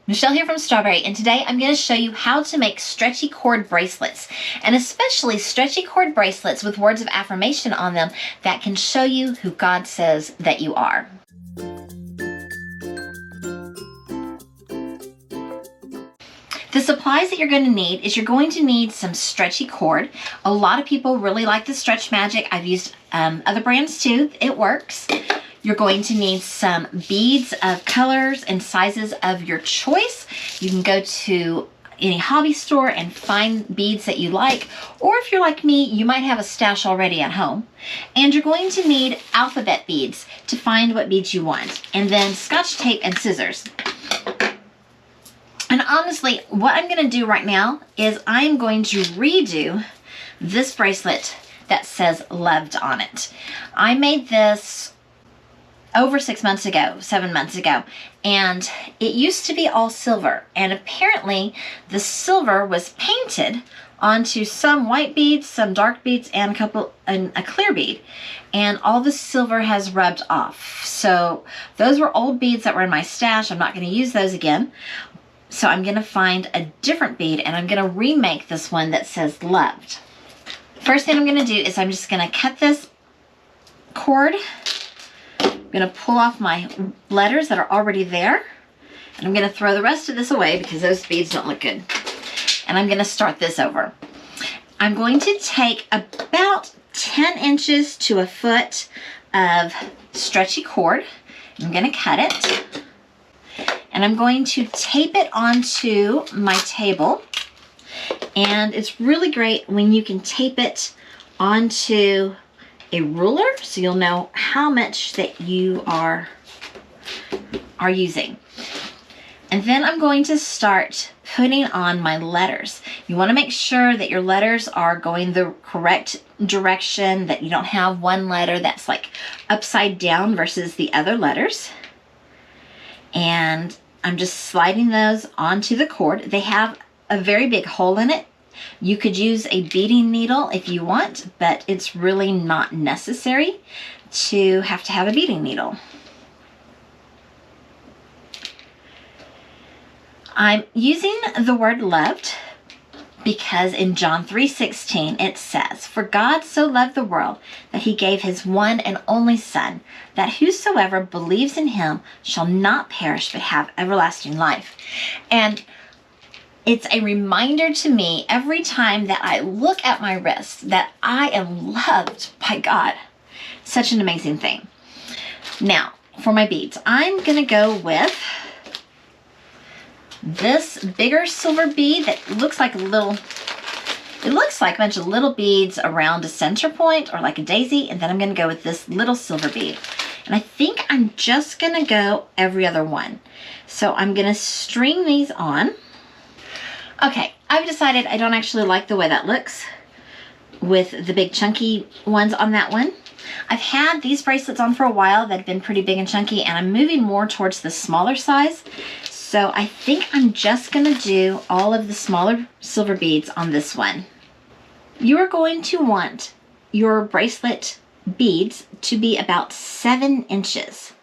Michelle here from Strawberry, and today I'm going to show you how to make stretchy cord bracelets, and especially stretchy cord bracelets with words of affirmation on them that can show you who God says that you are. The supplies that you're going to need is you're going to need some stretchy cord. A lot of people really like the Stretch Magic. I've used other brands too. It works. You're going to need some beads of colors and sizes of your choice. You can go to any hobby store and find beads that you like, or if you're like me, you might have a stash already at home. And you're going to need alphabet beads to find what beads you want, and then Scotch tape and scissors. And honestly, what I'm going to do right now is I'm going to redo this bracelet that says loved on it. I made this over 7 months ago, and it used to be all silver, and apparently the silver was painted onto some white beads, some dark beads, and a clear bead, and all the silver has rubbed off. So those were old beads that were in my stash. I'm not going to use those again. So I'm going to find a different bead, and I'm going to remake this one that says loved. First thing I'm going to do is I'm just going to cut this cord. I'm going to pull off my letters that are already there, and I'm going to throw the rest of this away because those beads don't look good. And I'm going to start this over. I'm going to take about 10 inches to a foot of stretchy cord. I'm going to cut it, and I'm going to tape it onto my table. And it's really great when you can tape it onto a ruler, so you'll know how much that you are using. And then I'm going to start putting on my letters. You want to make sure that your letters are going the correct direction, that you don't have one letter that's like upside down versus the other letters. And I'm just sliding those onto the cord. They have a very big hole in it. You could use a beading needle if you want, but it's really not necessary to have a beading needle. I'm using the word loved because in John 3:16 it says, "For God so loved the world that he gave his one and only Son, that whosoever believes in him shall not perish but have everlasting life." And it's a reminder to me every time that I look at my wrist that I am loved by God. Such an amazing thing. Now, for my beads, I'm going to go with this bigger silver bead that looks like a bunch of little beads around a center point or like a daisy. And then I'm going to go with this little silver bead. And I think I'm just going to go every other one. So I'm going to string these on. Okay, I've decided I don't actually like the way that looks with the big chunky ones on that one. I've had these bracelets on for a while that have been pretty big and chunky, and I'm moving more towards the smaller size. So I think I'm just going to do all of the smaller silver beads on this one. You are going to want your bracelet beads to be about 7 inches.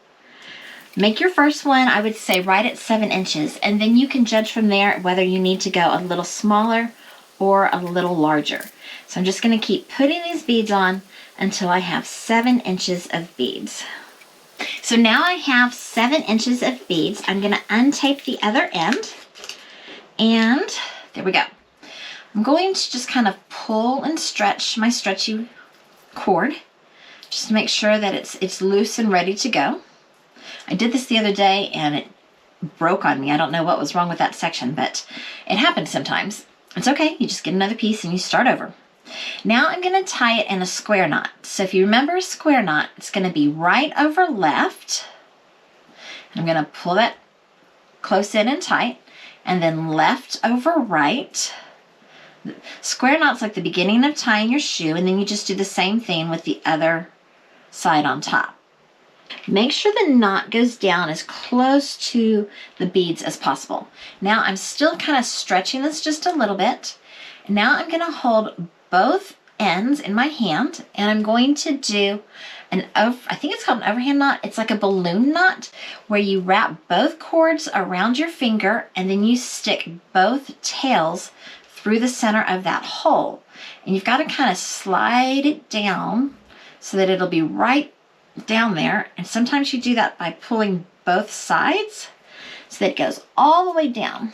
Make your first one, I would say, right at 7 inches, and then you can judge from there whether you need to go a little smaller or a little larger. So I'm just going to keep putting these beads on until I have 7 inches of beads. So now I have 7 inches of beads. I'm going to untape the other end, and there we go. I'm going to just kind of pull and stretch my stretchy cord just to make sure that it's loose and ready to go. I did this the other day and it broke on me. I don't know what was wrong with that section, but it happens sometimes. It's okay. You just get another piece and you start over. Now I'm going to tie it in a square knot. So if you remember a square knot, it's going to be right over left. I'm going to pull that close in and tight, and then left over right. Square knot's like the beginning of tying your shoe, and then you just do the same thing with the other side on top. Make sure the knot goes down as close to the beads as possible. Now I'm still kind of stretching this just a little bit. Now I'm going to hold both ends in my hand, and I'm going to do I think it's called an overhand knot. It's like a balloon knot where you wrap both cords around your finger and then you stick both tails through the center of that hole. And you've got to kind of slide it down so that it'll be right down there. And sometimes you do that by pulling both sides so that it goes all the way down.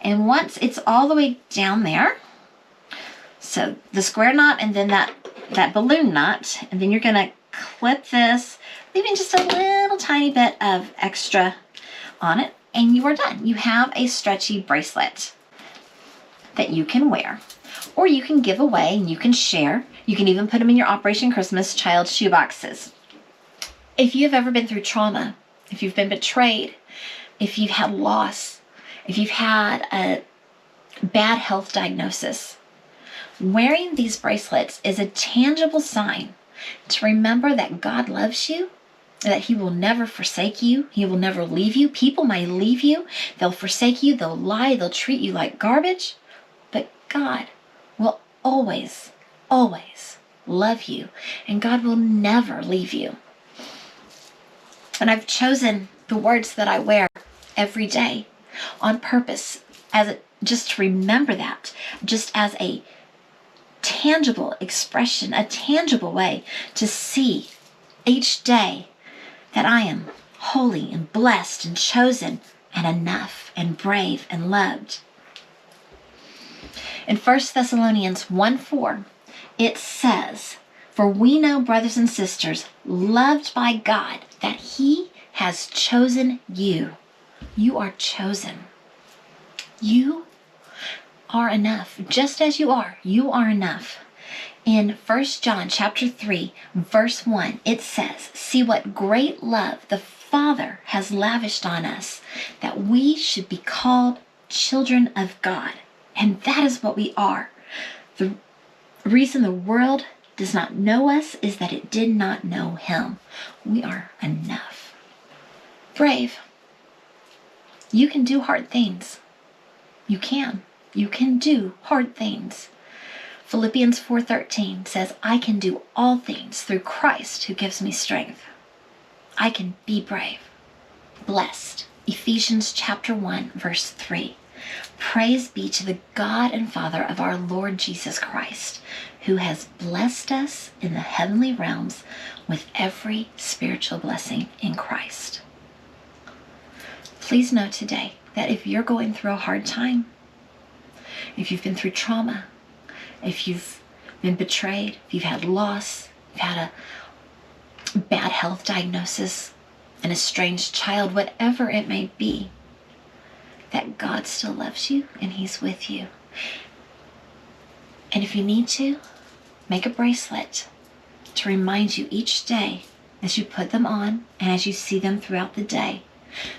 And once it's all the way down there, so the square knot and then that balloon knot, and then you're going to clip this, leaving just a little tiny bit of extra on it, and you are done. You have a stretchy bracelet that you can wear, or you can give away and you can share. You can even put them in your Operation Christmas child shoe boxes. If you have ever been through trauma, if you've been betrayed, if you've had loss, if you've had a bad health diagnosis, wearing these bracelets is a tangible sign to remember that God loves you, that He will never forsake you. He will never leave you. People might leave you. They'll forsake you. They'll lie. They'll treat you like garbage. But God will always, always love you. And God will never leave you. And I've chosen the words that I wear every day on purpose, just to remember that, just as a tangible expression, a tangible way to see each day that I am holy and blessed and chosen and enough and brave and loved. In 1 Thessalonians 1:4, it says, "For we know, brothers and sisters, loved by God, that He has chosen you." You are chosen. You are enough. Just as you are enough. In 1 John chapter 3, verse 1, it says, "See what great love the Father has lavished on us, that we should be called children of God." And that is what we are. The reason the world does not know us is that it did not know Him. We are enough. Brave. You can do hard things. You can. You can do hard things. Philippians 4:13 says, "I can do all things through Christ who gives me strength." I can be brave. Blessed. Ephesians chapter 1, verse 3. "Praise be to the God and Father of our Lord Jesus Christ, who has blessed us in the heavenly realms with every spiritual blessing in Christ." Please know today that if you're going through a hard time, if you've been through trauma, if you've been betrayed, if you've had loss, if you've had a bad health diagnosis, an estranged child, whatever it may be, that God still loves you and He's with you. And if you need to, make a bracelet to remind you each day as you put them on and as you see them throughout the day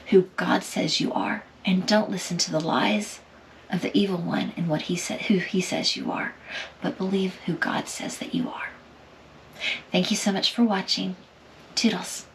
who God says you are. And don't listen to the lies of the evil one and who he says you are, but believe who God says that you are. Thank you so much for watching. Toodles.